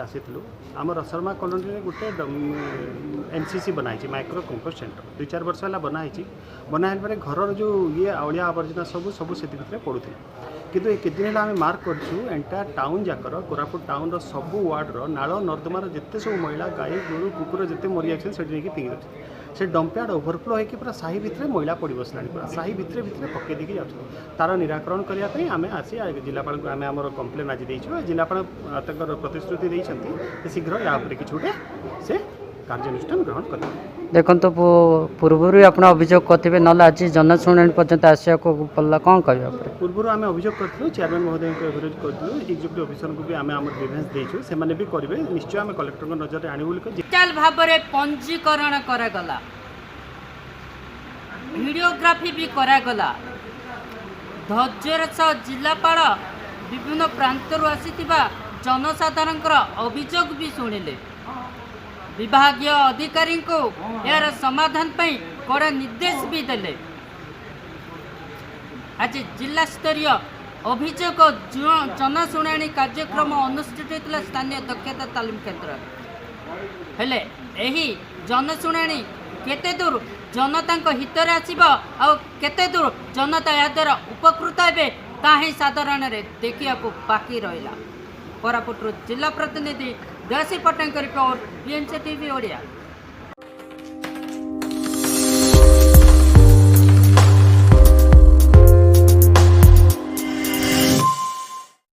आसीलु आम रसरमा कॉलोनी गोटे एमसीसी बनाई माइक्रो कंपोस्ट सेंटर 2-4 वर्ष है बनाई बनाइल घर जो ये अलिया आवर्जना सब सब से पड़ूला किंतु ये कितने है आम मार्क करूँ एंटायर टाउन जाकर कोरापुट टाउन सब वार्डर नाल नर्दमार जिते सब महिला गाई गोरु कुकुर जिते मरी जाए से नहीं फिंगी दे से डंपयार्ड ओभरफ्लो होकर पूरा साही भितर मैला पड़ बसला पूरा साही भितर भितर पकई देके जाऊँ तार निराकरण करने आम आसी जिलापाल को आम आम कम्प्लेन आज देचु जिलापाल प्रतिश्रुति देते शीघ्र या कि गोटे से कार्यानुष्ठान ग्रहण कर देखो तो पूर्व आप अभियोग करेंगे ना आज जनशुणी पर्यटन आसा पड़ा कौन कह पूर्व आम अभियोग करूँ चेयरमैन महोदय को एवरेज करूँ एक्जिक्यूटिव ऑफिसर को भी आम ग्रीवेंस देचु से भी करेंगे निश्चय आम कलेक्टर नजर आणु डिजिटल भाव में पंजीकरण करागला वीडियोग्राफी भी करागला धैर्यर सह जिलापाल विभिन्न प्रांतर आसीथिबा जनसाधारण अभियोग भी शुणिले विभागीय अधिकारी को यार समाधान पाई कड़ा निर्देश भी देले। आज जिला स्तरीय अभियोग जनशुणाणी कार्यक्रम अनुष्ठित होता स्थानीय दक्षता तालीम केन्द्र हेले एही जनशुणाणी केते दूर जनता हित केते दूर जनता या द्वारा उपकृत हे ताही साधारण देखा बाकी रहा। कोरापुट जिला प्रतिनिधि Desi Pattnaik report BNC TV Odia.